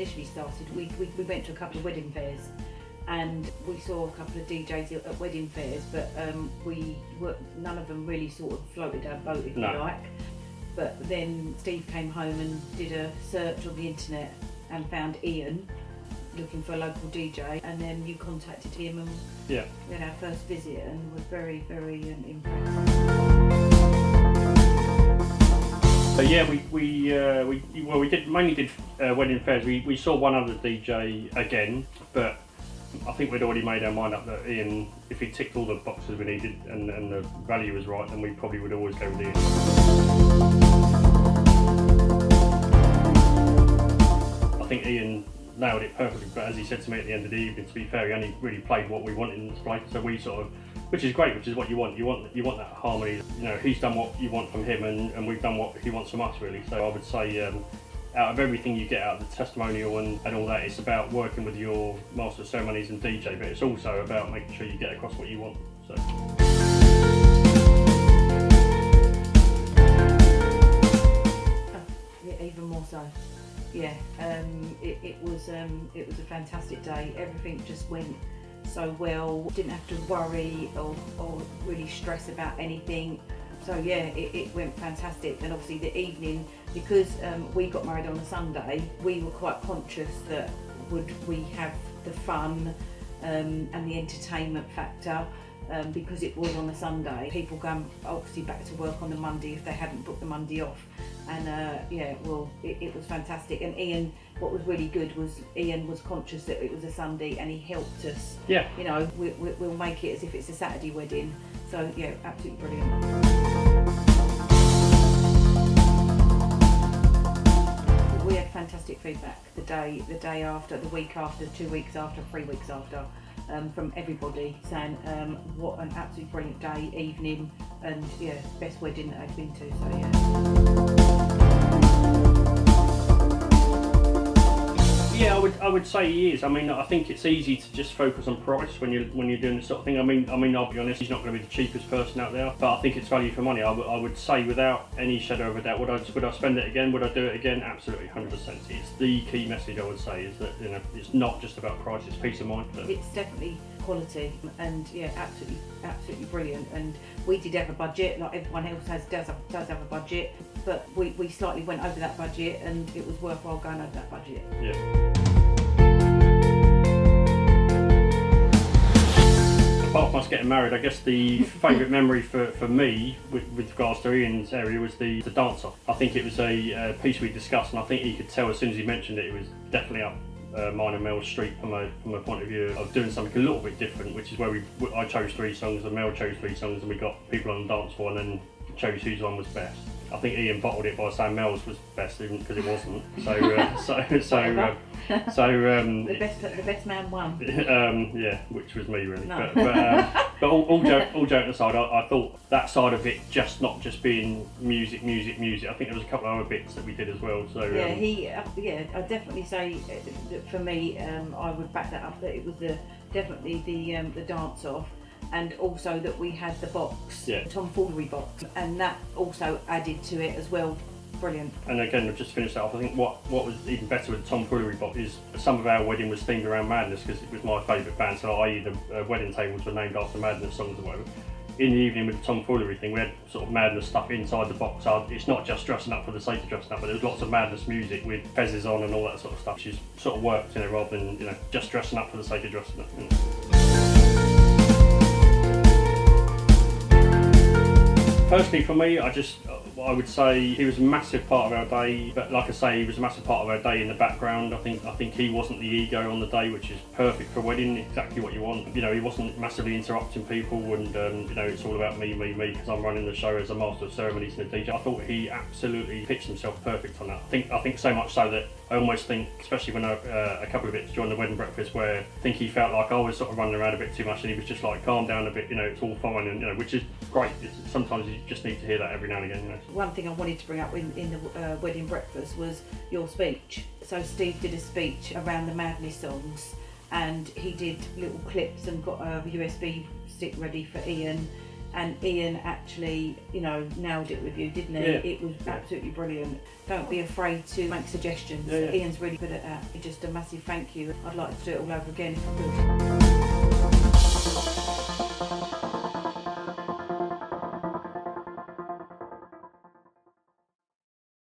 initially started, we went to a couple of wedding fairs, and we saw a couple of DJs at wedding fairs, but none of them really sort of floated our boat, if you like. But then Steve came home and did a search on the internet and found Ian looking for a local DJ, and then you contacted him, and we had our first visit and was very, very impressed. So yeah, we did wedding fairs. We saw one other DJ again, but I think we'd already made our mind up that Ian, if he ticked all the boxes we needed and the value was right, then we probably would always go with Ian. I think Ian nailed it perfectly, but as he said to me at the end of the evening, to be fair, he only really played what we wanted in this place. So we sort of, which is great, which is what you want. You want that harmony. You know, he's done what you want from him, and we've done what he wants from us, really. So I would say, out of everything you get out of the testimonial and all that, it's about working with your master of ceremonies and DJ, but it's also about making sure you get across what you want. So. Yeah, even more so. Yeah, it was a fantastic day. Everything just went so well. Didn't have to worry or really stress about anything. So yeah, it went fantastic. And obviously the evening, because we got married on a Sunday, we were quite conscious that would we have the fun and the entertainment factor. Because it was on a Sunday, people going obviously back to work on the Monday if they hadn't booked the Monday off, and it was fantastic. And Ian, what was really good was Ian was conscious that it was a Sunday, and he helped us. Yeah. You know, we'll make it as if it's a Saturday wedding. So yeah, absolutely brilliant. We had fantastic feedback the day after, the week after, 2 weeks after, 3 weeks after. From everybody saying what an absolutely brilliant day, evening, and yeah, best wedding that I've been to. So yeah, I would say he is. I mean, I think it's easy to just focus on price when you're doing this sort of thing. I mean, I'll be honest, he's not going to be the cheapest person out there, but I think it's value for money. I would say without any shadow of a doubt, would I spend it again? Would I do it again? Absolutely, 100%. It's the key message I would say is that, you know, it's not just about price; it's peace of mind. But it's definitely quality, and yeah, absolutely brilliant. And we did have a budget, like everyone else does have a budget, but we slightly went over that budget, and it was worthwhile going over that budget. Yeah. Apart from us getting married, I guess the favourite memory for me with regards to Ian's area was the dance-off. I think it was a piece we discussed, and I think he could tell as soon as he mentioned it, it was definitely up mine and Mel's street from a point of view of doing something a little bit different, which is where I chose 3 songs and Mel chose 3 songs, and we got people on the dance floor and then chose whose one was best. I think Ian bottled it by saying Mel's was best, even because it wasn't. The best man won. Yeah, which was me really. No. But all joking aside, I thought that side of it not just being music. I think there was a couple of other bits that we did as well. So yeah, I'd definitely say that for me, I would back that up. That it was definitely the dance off. And also that we had the box, the tomfoolery box, and that also added to it as well. Brilliant. And again, I've just finished that off. I think what was even better with the tomfoolery box is some of our wedding was themed around Madness, because it was my favourite band, so i.e. the wedding tables were named after Madness songs or whatever. In the evening with the tomfoolery thing, we had sort of Madness stuff inside the box. So it's not just dressing up for the sake of dressing up, but there was lots of Madness music with fezzes on and all that sort of stuff, which is sort of worked, you know, rather than, you know, just dressing up for the sake of dressing up. You know. Personally, for me, I would say he was a massive part of our day, but like I say, he was a massive part of our day in the background. I think he wasn't the ego on the day, which is perfect for a wedding, exactly what you want. You know, he wasn't massively interrupting people, and you know, it's all about me, because I'm running the show as a master of ceremonies and a DJ. I thought he absolutely pitched himself perfect on that. I think so much so that I almost think, especially when a couple of bits during the wedding breakfast, where I think he felt like I was sort of running around a bit too much, and he was just like, calm down a bit, you know, it's all fine, and you know, which is great. Sometimes you just need to hear that every now and again, you know. One thing I wanted to bring up in the wedding breakfast was your speech. So Steve did a speech around the Madness songs, and he did little clips and got a USB stick ready for Ian, and Ian actually, you know, nailed it with you, didn't he? Yeah. It was absolutely brilliant. Don't be afraid to make suggestions. Yeah. Ian's really good at that. Just a massive thank you. I'd like to do it all over again if I could.